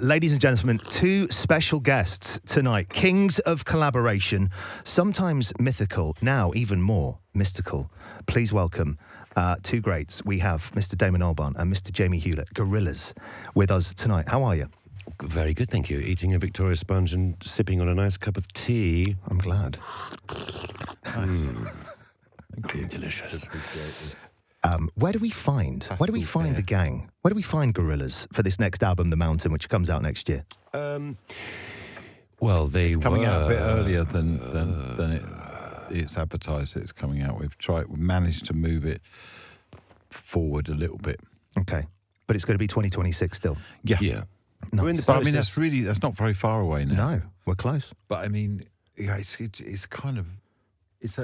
Ladies and gentlemen, two special guests tonight. Kings of collaboration, sometimes mythical, now even more mystical. Please welcome two greats. We have Mr. Damon Albarn and Mr. Jamie Hewlett, Gorillaz, with us tonight. How are you? Very good, thank you. Eating a Victoria sponge and sipping on a nice cup of tea. I'm glad. Thank you. Delicious. Where do we find the gang? Where do we find Gorillaz for this next album, The Mountain, which comes out next year? Well, it's coming out a bit earlier than it's advertised. It's coming out. We've managed to move it forward a little bit. Okay, but it's going to be 2026 still. Yeah. Nice. We're in the process. But I mean, that's not very far away now. No, we're close. But I mean, yeah, it's kind of it's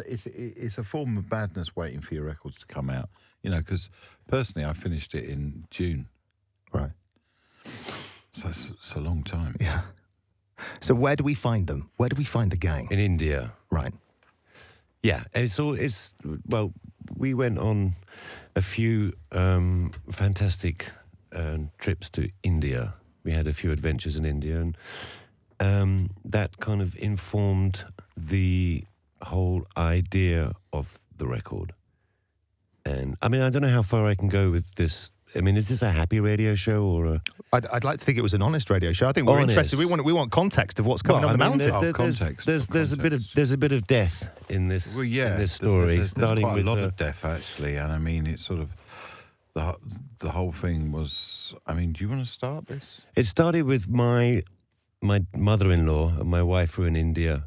a form of madness waiting for your records to come out. You know, because personally, I finished it in June. Right. So it's a long time. Yeah. So where do we find them? Where do we find the gang? In India. Right. Yeah, well, we went on a few fantastic trips to India. We had a few adventures in India, and that kind of informed the whole idea of the record. And I mean, I don't know how far I can go with this. I mean, is this a happy radio show or a? I'd like to think it was an honest radio show. I think we're interested. We want context of what's going on the mountain. Context. There's a bit of death in this. Well, yeah, in this story. There's starting quite with a lot of death actually, and I mean, it's sort of the whole thing was. I mean, do you want to start this? It started with my mother-in-law and my wife were in India,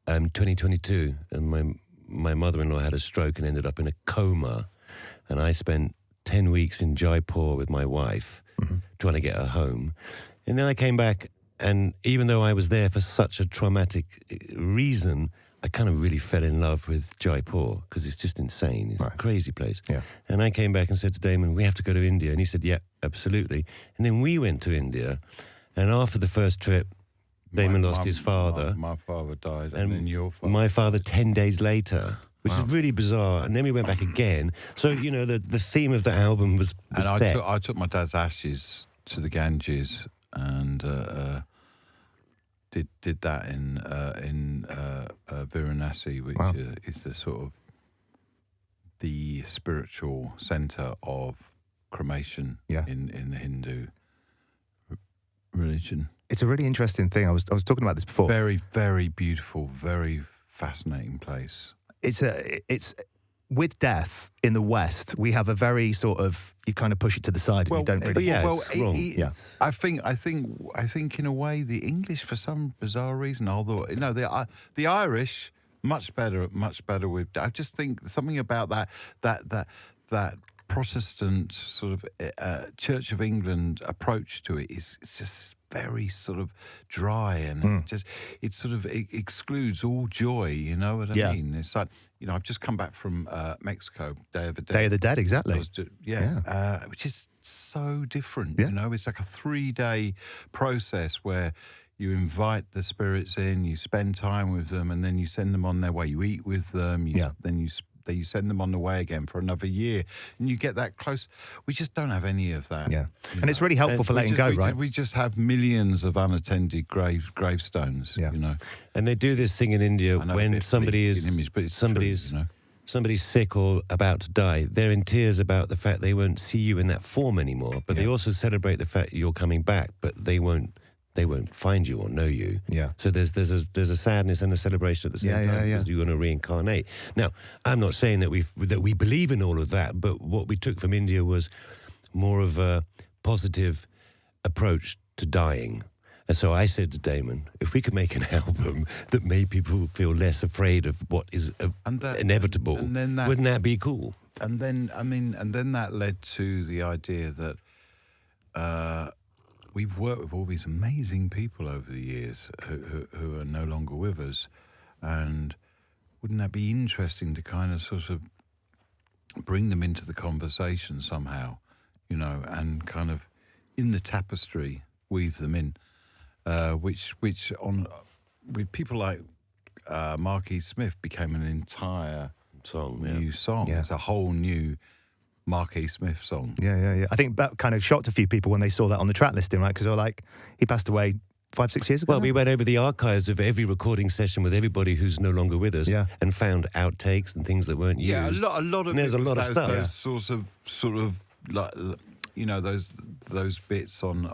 2022, and my mother-in-law had a stroke and ended up in a coma. And I spent 10 weeks in Jaipur with my wife, trying to get her home. And then I came back, and even though I was there for such a traumatic reason, I kind of really fell in love with Jaipur, because it's just insane. It's a crazy place. Yeah. And I came back and said to Damon, we have to go to India. And he said, yeah, absolutely. And then we went to India. And after the first trip, Damon lost his father. My father died, and then your father. My father 10 days later. Which is really bizarre. And then we went back again. So, you know, the theme of the album was set. I took my dad's ashes to the Ganges and did that in Varanasi, which is the sort of the spiritual centre of cremation in the Hindu religion. It's a really interesting thing. I was talking about this before. Very, very beautiful, very fascinating place. It's with death in the West, we have a very sort of, you kind of push it to the side and you don't really. It's wrong. I think in a way the English, for some bizarre reason, although the Irish much better with. I just think something about that Protestant sort of Church of England approach to it is just very sort of dry, and it sort of excludes all joy. You know what I mean? It's like, you know, I've just come back from Mexico, Day of the Dead. Day of the Dead, exactly. Which is so different. You know, it's like a 3-day process where you invite the spirits in, you spend time with them, and then you send them on their way. You eat with them. Then you send them on the way again for another year, and you get that close. We just don't have any of that. Yeah, and it's really helpful for letting go, right? We just have millions of unattended gravestones. Yeah. You know, and they do this thing in India when somebody's sick or about to die. They're in tears about the fact they won't see you in that form anymore. But they also celebrate the fact you're coming back, but they won't find you or know you. Yeah. So there's a sadness and a celebration at the same time because you're going to reincarnate. Now, I'm not saying that we believe in all of that, but what we took from India was more of a positive approach to dying. And so I said to Damon, if we could make an album that made people feel less afraid of what is inevitable, wouldn't that be cool? And then that led to the idea that we've worked with all these amazing people over the years who are no longer with us, and wouldn't that be interesting to kind of sort of bring them into the conversation somehow, you know, and kind of in the tapestry weave them in, which on with people like Marquis Smith became an entire song, new song. Yeah. It's a whole new Mark E. Smith song. Yeah. I think that kind of shocked a few people when they saw that on the track listing, right? Because they were like, he passed away 5-6 years ago. Well, we went over the archives of every recording session with everybody who's no longer with us, and found outtakes and things that weren't used. Yeah, a lot of and there's a lot of stuff. Those sort of like, you know, those bits on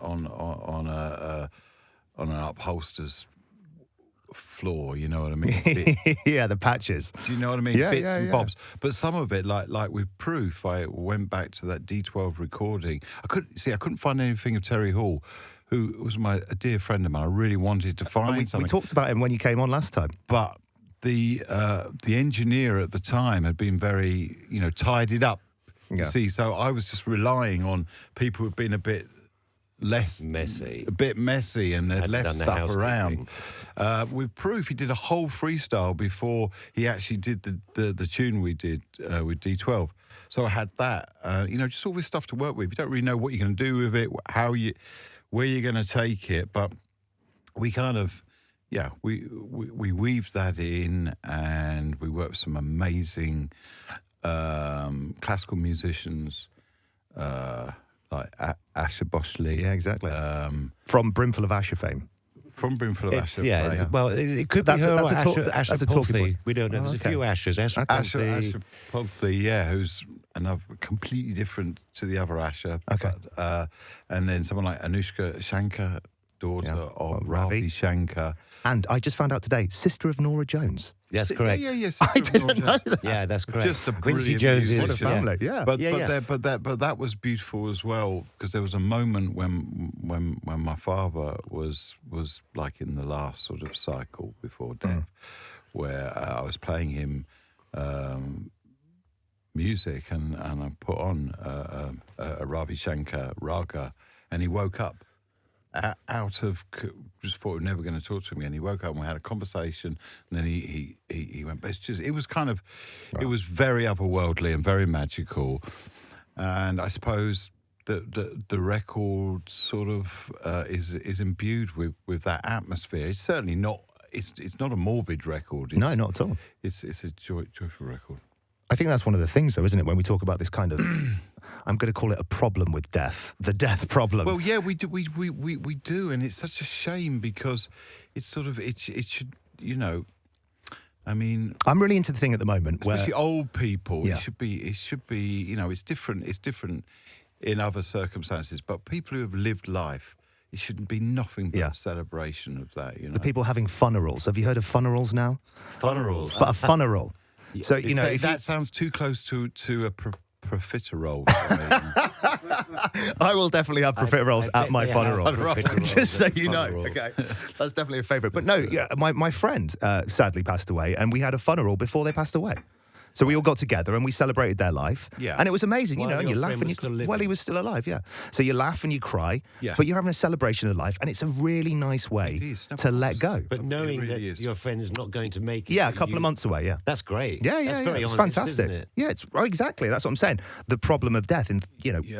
an upholster's floor, you know what I mean? Yeah, the patches. Do you know what I mean? Yeah, Bits yeah, and yeah. bobs. But some of it, like with Proof, I went back to that D12 recording. I couldn't find anything of Terry Hall, who was a dear friend of mine. I really wanted to find something. We talked about him when you came on last time. But the engineer at the time had been very, tidied up. Yeah. You see, so I was just relying on people who'd been a bit less messy, and they'd left stuff around. housekeeping. With Proof, he did a whole freestyle before he actually did the tune we did with D12. So I had that, just all this stuff to work with. You don't really know what you're going to do with it, where you're going to take it, but we kind of, we weaved that in, and we worked with some amazing classical musicians, like Asher Bosley. Yeah, exactly. From Brimful of Asher fame. From Brimful of Asher. Well, it could be her or Asher a talking Polthy. point. We don't know. There's a few Ashers. Asher Polthy, who's another completely different to the other Asher. Okay. But, and then someone like Anushka Shankar, daughter of Ravi Ravi Shankar. And I just found out today, sister of Nora Jones. That's correct. Yeah. I didn't know that. Yeah, that's correct. Just a Quincy brilliant Jones musician. is What a family, yeah. But that was beautiful as well, because there was a moment when my father was like in the last sort of cycle before death, where I was playing him music, and I put on a Ravi Shankar raga, and he woke up out of, just thought we were never going to talk to him again. He woke up and we had a conversation, and then he went, but it was kind of, it was very otherworldly and very magical. And I suppose the record sort of is imbued with that atmosphere. It's certainly not, it's not a morbid record. No, not at all. It's a joyful record. I think that's one of the things, though, isn't it? When we talk about this kind of, I'm going to call it a problem with death, the death problem. Well, yeah, we do, and it's such a shame, because it's sort of it should, I mean, I'm really into the thing at the moment where, especially old people. Yeah. It should be, it's different. It's different in other circumstances, but people who have lived life, it shouldn't be nothing but a celebration of that. the people having funerals. Have you heard of funerals now? Funerals. A funeral. So, if that sounds too close to a profiterole. I will definitely have profiteroles at my funeral. Just so you know. Funeral. Okay. That's definitely a favourite. But no, my friend sadly passed away, and we had a funeral before they passed away. So we all got together and we celebrated their life. Yeah. And it was amazing, While and you your laugh friend and was still living. well, he was still alive, yeah. So you laugh and you cry, Yeah. but you're having a celebration of life, and it's a really nice way It is. No, to of let course. go. But knowing really that is. your friend's not going to make it. Yeah, a that couple of you- months away, yeah. That's great. Yeah, That's very it's honest, fantastic. isn't it? Yeah, it's exactly. That's what I'm saying. The problem of death, and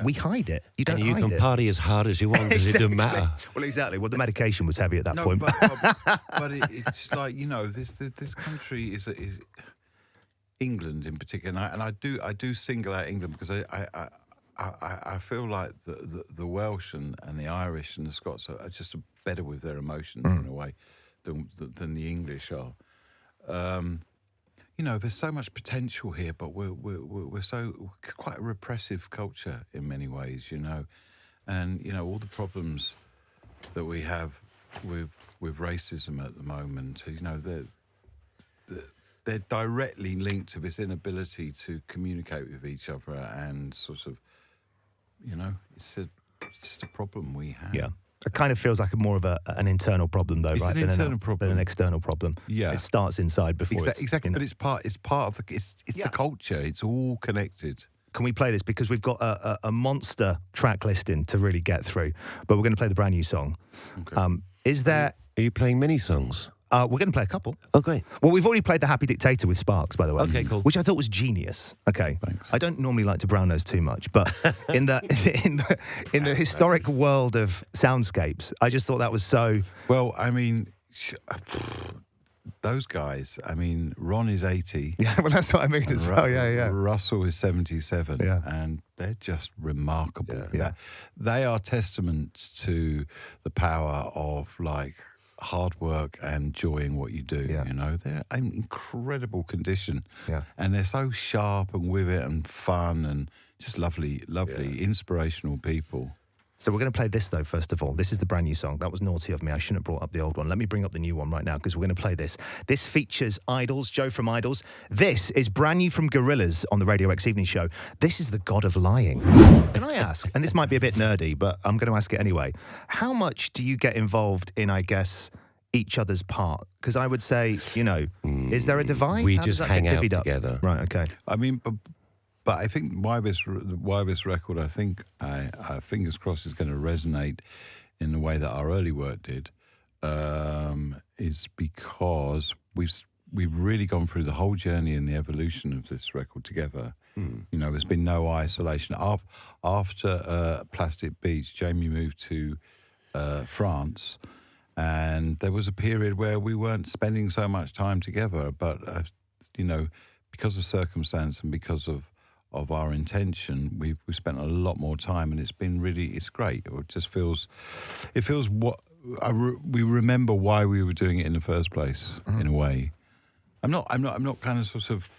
we hide it. You don't And you hide can it. party as hard as you want because it doesn't matter. Well, exactly. Well, the medication was heavy at that No, point. but it's like, this country is England in particular, and I do single out England, because I feel like the Welsh and the Irish and the Scots are just better with their emotions in a way than the English are. There's so much potential here, but we're quite a repressive culture in many ways, and all the problems that we have with racism at the moment, they're directly linked to this inability to communicate with each other, and sort of, it's just a problem we have. Yeah. It kind of feels like more of an internal problem, though, It's right? an internal problem. Than an external problem. Yeah. It starts inside before Exactly. But it's part of the the culture. It's all connected. Can we play this? Because we've got a monster track listing to really get through, but we're going to play the brand new song. Okay. Is there... Are you playing mini songs? We're going to play a couple. Oh, great. Well, we've already played The Happy Dictator with Sparks, by the way. Okay, cool. Which I thought was genius. Okay. Thanks. I don't normally like to brown nose too much, but in the historic world of soundscapes, I just thought that was so... Well, I mean, those guys, I mean, Ron is 80. Yeah, well, that's what I mean as well. Yeah. Russell is 77. Yeah. And they're just remarkable. Yeah. They are testaments to the power of, like, hard work and enjoying what you do. Yeah. You know, they're in incredible condition. Yeah. And they're so sharp and with it and fun and just lovely, inspirational people. So we're going to play this, though, first of all. This is the brand new song. That was naughty of me. I shouldn't have brought up the old one. Let me bring up the new one right now, because we're going to play this. This features Idols, Joe from Idols. This is brand new from Gorillaz on the Radio X Evening Show. This is The God of Lying. Can I ask, and this might be a bit nerdy, but I'm going to ask it anyway, how much do you get involved in, I guess, each other's part? Because I would say, you know, is there a divide? We How does just that hang get out divvied up? together. Right, okay. I mean, but I think why this record, I think, fingers crossed, is going to resonate in the way that our early work did, is because we've really gone through the whole journey and the evolution of this record together. You know, there's been no isolation. After Plastic Beach, Jamie moved to France, and there was a period where we weren't spending so much time together, but you know, because of circumstance and because of our intention, we've spent a lot more time, and it's great. It just feels we remember why we were doing it in the first place, in a way. I'm not kind of sort of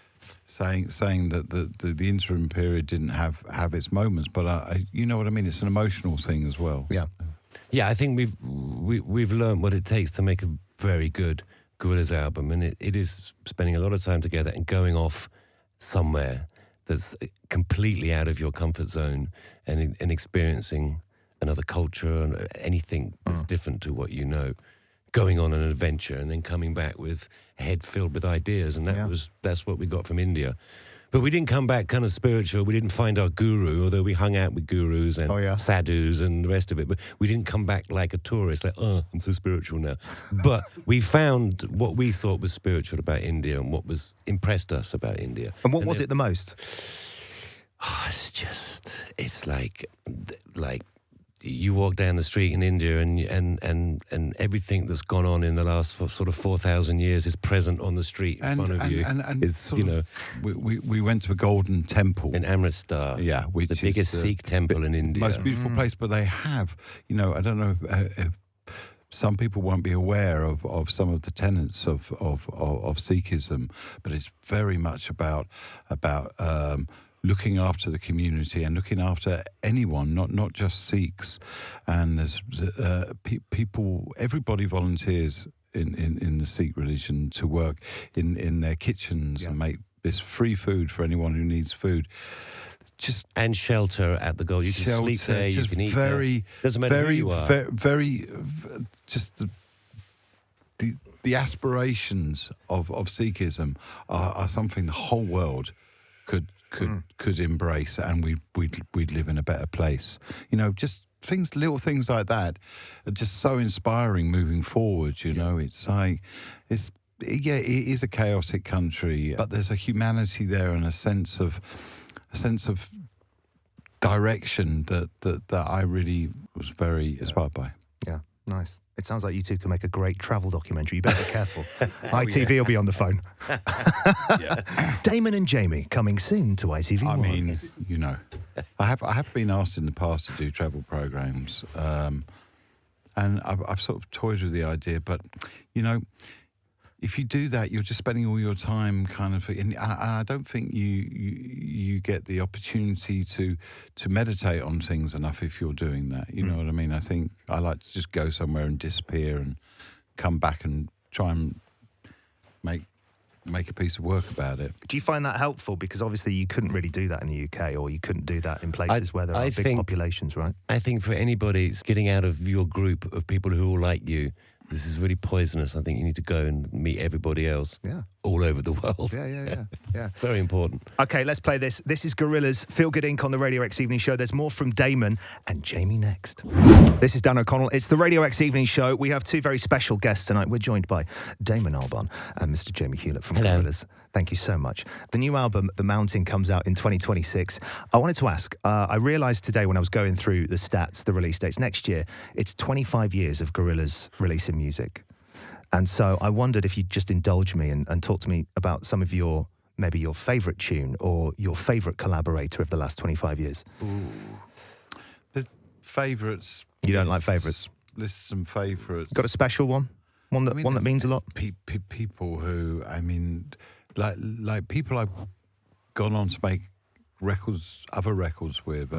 saying that the interim period didn't have its moments, but you know what I mean. It's an emotional thing as well. Yeah. Yeah, I think we've learned what it takes to make a very good Gorillaz album, and it is spending a lot of time together and going off somewhere that's completely out of your comfort zone and experiencing another culture and anything that's different to what you know, going on an adventure and then coming back with a head filled with ideas, and that's what we got from India. But we didn't come back kind of spiritual. We didn't find our guru, although we hung out with gurus and sadhus and the rest of it. But we didn't come back like a tourist, like, oh, I'm so spiritual now. But we found what we thought was spiritual about India and what impressed us about India. And what was it the most? Oh, it's like you walk down the street in India and everything that's gone on in the last sort of 4,000 years is present on the street in front of you. And it's, you know, we went to a golden temple in Amritsar, which the biggest Sikh temple in India, most beautiful place. But they have, you know, I don't know if some people won't be aware of some of the tenets of Sikhism, but it's very much about looking after the community and looking after anyone, not just Sikhs. And there's people, everybody volunteers in the Sikh religion to work in their kitchens and make this free food for anyone who needs food. And shelter at the goal. You can sleep there, you can eat there. Doesn't matter who you are. Just the aspirations of Sikhism are something the whole world could embrace, and we'd live in a better place. You know, just little things like that are just so inspiring moving forward. You know, it's like it is a chaotic country, but there's a humanity there and a sense of direction that I really was very inspired by. Yeah, nice. It sounds like you two can make a great travel documentary. You better be careful. ITV will be on the phone. Damon and Jamie coming soon to ITV1. I mean, you know, I have been asked in the past to do travel programs, and I've sort of toyed with the idea, but you know, if you do that, you're just spending all your time kind of. And I don't think you get the opportunity to meditate on things enough if you're doing that. You know what I mean? I think I like to just go somewhere and disappear and come back and try and make a piece of work about it. Do you find that helpful? Because obviously you couldn't really do that in the UK, or you couldn't do that in places where there are big populations, right? I think for anybody, it's getting out of your group of people who all like you. This is really poisonous. I think you need to go and meet everybody else all over the world. Yeah. Very important. Okay, let's play this. This is Gorillaz, Feel Good Inc. on the Radio X Evening Show. There's more from Damon and Jamie next. This is Dan O'Connell. It's the Radio X Evening Show. We have two very special guests tonight. We're joined by Damon Albarn and Mr. Jamie Hewlett from Gorillaz. Thank you so much. The new album, The Mountain, comes out in 2026. I wanted to ask, I realised today when I was going through the stats, the release dates, next year, it's 25 years of Gorillaz releasing music. And so I wondered if you'd just indulge me and talk to me about some of maybe your favourite tune or your favourite collaborator of the last 25 years. There's favourites. You don't like favourites? List some favourites. Got a special one? One that means a lot? People who, I mean, like people I've gone on to make other records with,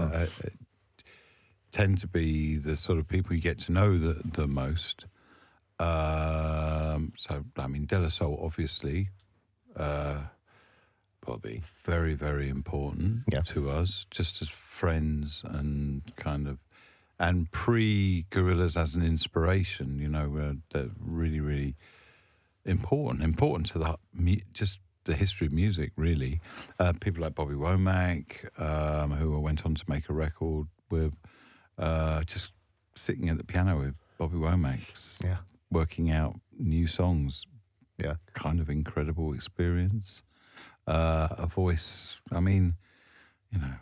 tend to be the sort of people you get to know the most. So, I mean, De La Soul, obviously. Bobby. Very, very important to us, just as friends and kind of, and pre-Gorillaz as an inspiration, you know, they're really, really important to just the history of music, really. People like Bobby Womack, who I went on to make a record with, just sitting at the piano with Bobby Womack, working out new songs. Yeah, kind of incredible experience. A voice, I mean, you know,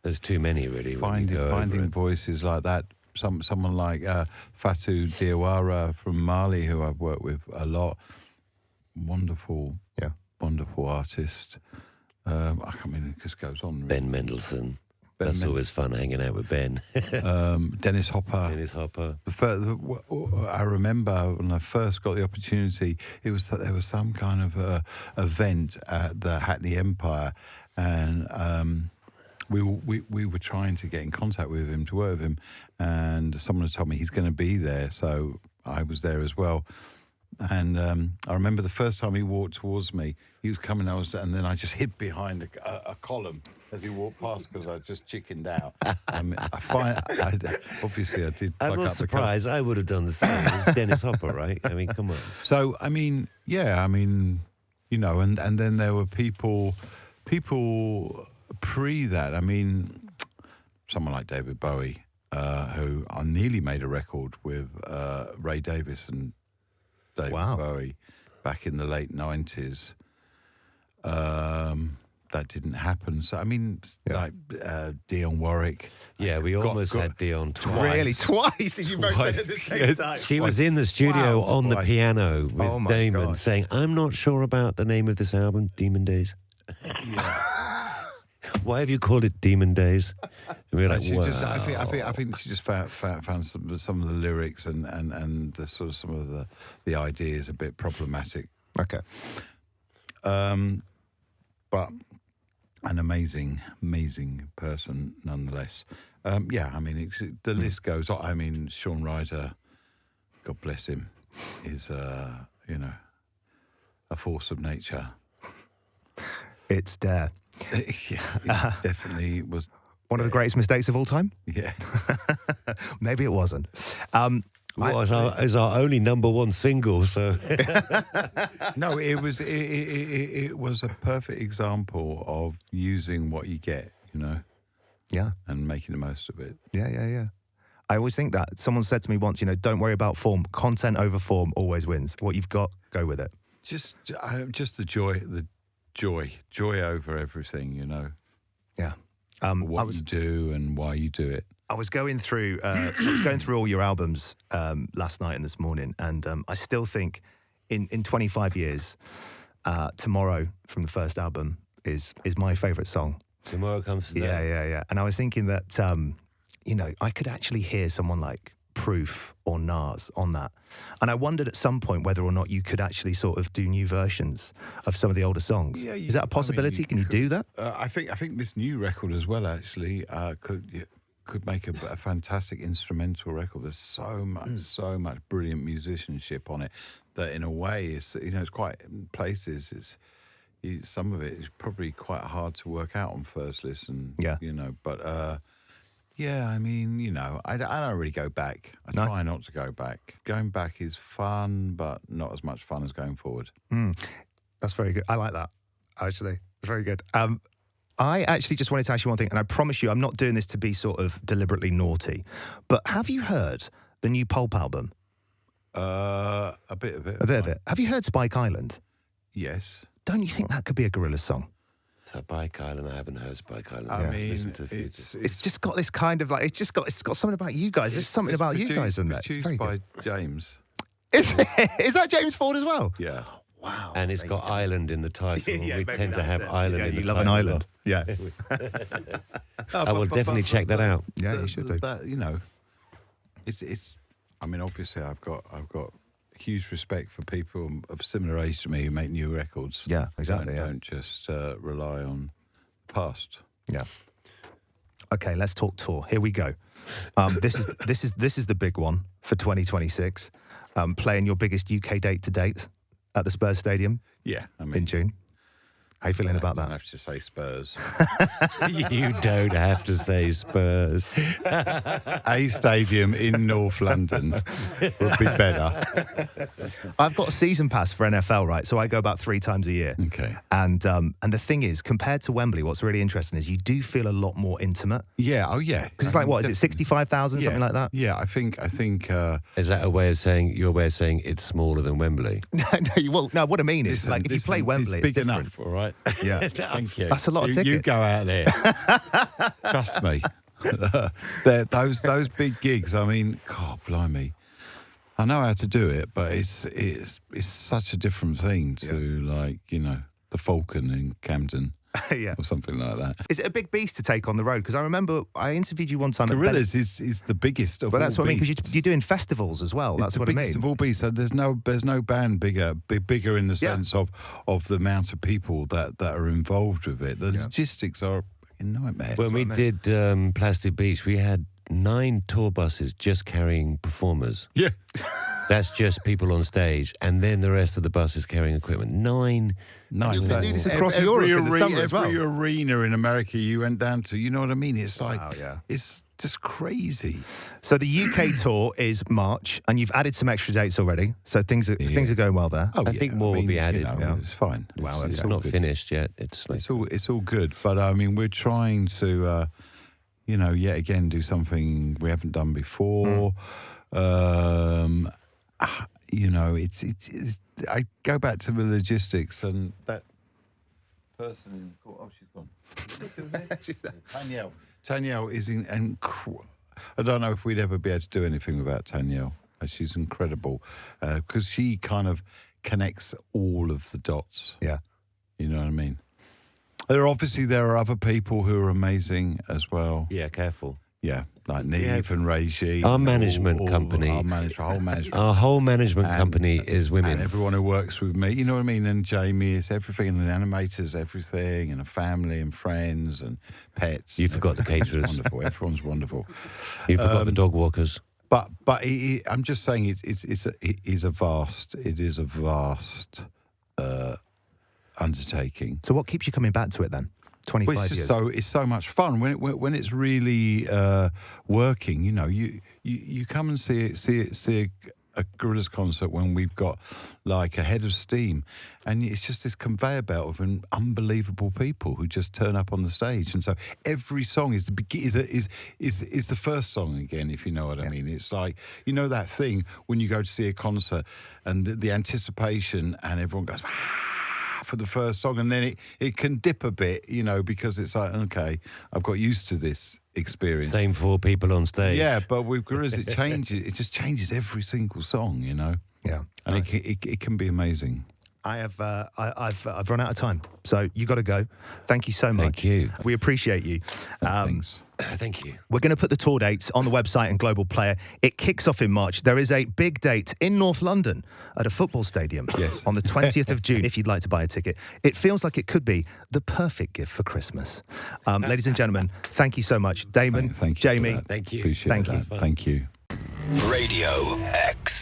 there's too many really. Finding voices like that. Someone like Fatou Diawara from Mali, who I've worked with a lot. Wonderful artist. I mean, it just goes on. Really. Ben Mendelsohn. That's always fun hanging out with Ben. Dennis Hopper. I remember when I first got the opportunity, there was some kind of event at the Hackney Empire, and we were trying to get in contact with him to work with him, and someone had told me he's going to be there, so I was there as well. And I remember the first time he walked towards me, he was coming, and then I just hid behind a column as he walked past because I just chickened out. Obviously I did. I'm not surprised. I would have done the same. It's Dennis Hopper, right? I mean, come on. So, I mean, you know, and then there were people pre that. I mean, someone like David Bowie, who I nearly made a record with Ray Davies and David Bowie back in the late 90s. That didn't happen. So, I mean, like Dionne Warwick. Yeah, we almost had Dionne twice. Really? Twice? You both said at the same time? She was in the studio on the piano with Damon saying, I'm not sure about the name of this album, Demon Days. Yeah. Why have you called it Demon Days? And we're like, wow. I think she just found some of the lyrics and the sort of some of the ideas a bit problematic. Okay. But an amazing person nonetheless. I mean, the list goes on. I mean, Shaun Ryder, God bless him, is a force of nature. It's there. Yeah, it definitely was. One of the greatest mistakes of all time? Yeah. Maybe it wasn't. It's our only number one single, so... No, it was a perfect example of using what you get, you know? Yeah. And making the most of it. Yeah. I always think that. Someone said to me once, don't worry about form. Content over form always wins. What you've got, go with it. Just the joy over everything, you know? Yeah. What you do and why you do it. I was going through all your albums last night and this morning, and I still think in 25 years, Tomorrow from the first album is my favourite song. Tomorrow Comes Today. Yeah. And I was thinking that, I could actually hear someone like Proof or Nas on that. And I wondered at some point whether or not you could actually sort of do new versions of some of the older songs. Yeah, is that a possibility? Can you do that? I think this new record as well actually could make a fantastic instrumental record. There's so much brilliant musicianship on it that in a way it's quite, in places some of it is probably quite hard to work out on first listen. Yeah. But yeah, I mean, I don't really go back. I try not to go back. Going back is fun, but not as much fun as going forward. That's very good. I like that, actually. It's very good. I actually just wanted to ask you one thing, and I promise you I'm not doing this to be sort of deliberately naughty, but have you heard the new Pulp album? A bit of it. A bit of it. Have you heard Spike Island? Yes. Don't you think that could be a Gorillaz song? Spike Island, I haven't heard Spike Island. I mean, it's just got this kind of like, it's got something about you guys. There's something about you guys in there. It's produced by James. Is that James Ford as well? Yeah. Wow. And it's got Ireland in the title. Yeah, we maybe tend to that's have it. Ireland in the you title. love an island. Yeah. I will definitely check that out. Yeah, you should do. That, you know, it's. I mean, obviously, I've got huge respect for people of similar age to me who make new records. Yeah, exactly. Don't just rely on the past. Yeah. Okay, let's talk tour. Here we go. This is the big one for 2026. Playing your biggest UK date to date at the Spurs Stadium Yeah, I mean, in June. How you feeling about I don't that? have to say Spurs. You don't have to say Spurs. A stadium in North London would be better. I've got a season pass for NFL, right? So I go about 3 times a year. Okay. And the thing is, compared to Wembley, what's really interesting is you do feel a lot more intimate. Yeah. Oh, yeah. Because it's like, what, is it 65,000, something like that? Yeah, I think. Is that your way of saying it's smaller than Wembley? No, what I mean is, like, if you play Wembley, it's big it's different. enough, all right? Yeah. Thank you. That's a lot of You tickets. go out there. Trust me. those big gigs, I mean, God, blimey. I know how to do it, but it's such a different thing to, like, you know, the Falcon in Camden. Yeah. Or something like that. Is it a big beast to take on the road? Because I remember I interviewed you one time at Gorillaz is the biggest of all But that's what I mean, because beasts. you're doing festivals as well. That's It's what the I mean. biggest of all beasts. So there's no band bigger in the sense of the amount of people that are involved with it. The logistics are a nightmare. When we did Plastic Beach, we had 9 tour buses just carrying performers. Yeah. That's just people on stage, and then the rest of the bus is carrying equipment. 9. Nice. They do this across Every Europe in the summer as well. Every arena in America you went down to, you know what I mean? It's like, yeah. it's just crazy. So the UK tour is March, and you've added some extra dates already. So things are going well there. Oh, I think more will be added. You know, it's fine. Wow, It's okay. not good. finished yet. It's like It's all good. But I mean, we're trying to, you know, yet again do something we haven't done before. You know, it's. I go back to the logistics and that person in the court. Oh, she's gone. Tanyel is I don't know if we'd ever be able to do anything without Tanyel. She's incredible because she kind of connects all of the dots. Yeah. You know what I mean? There are other people who are amazing as well. yeah, careful. Yeah, like Neve and Reggie. Our management company. Our whole management. Our whole management company is women. And everyone who works with me, you know what I mean? And Jamie is everything, and the animators, everything, and a family and friends and pets. You forgot the caterers. Wonderful. Everyone's wonderful. You forgot the dog walkers. But I'm just saying it is a vast undertaking. So what keeps you coming back to it then? 25 Well, years. it's so much fun when it's really working. You know, you come and see a Gorillaz concert when we've got like a head of steam, and it's just this conveyor belt of unbelievable people who just turn up on the stage, and so every song is the first song again, if you know what I mean. It's like, you know, that thing when you go to see a concert and the anticipation and everyone goes for the first song, and then it can dip a bit, you know, because it's like, okay, I've got used to this experience. Same 4 people on stage. Yeah, but with Gorillaz, it changes. It just changes every single song, you know. Yeah. And it can be amazing. I've run out of time, so you got to go. Thank you so much. Thank you. We appreciate you. Thanks. Thank you. We're going to put the tour dates on the website and Global Player. It kicks off in March. There is a big date in North London at a football stadium on the 20th of June, if you'd like to buy a ticket. It feels like it could be the perfect gift for Christmas. Ladies and gentlemen, thank you so much. Damon, Thank you. Jamie. For that. Thank you. Appreciate Thank that. you. Thank you. Radio X.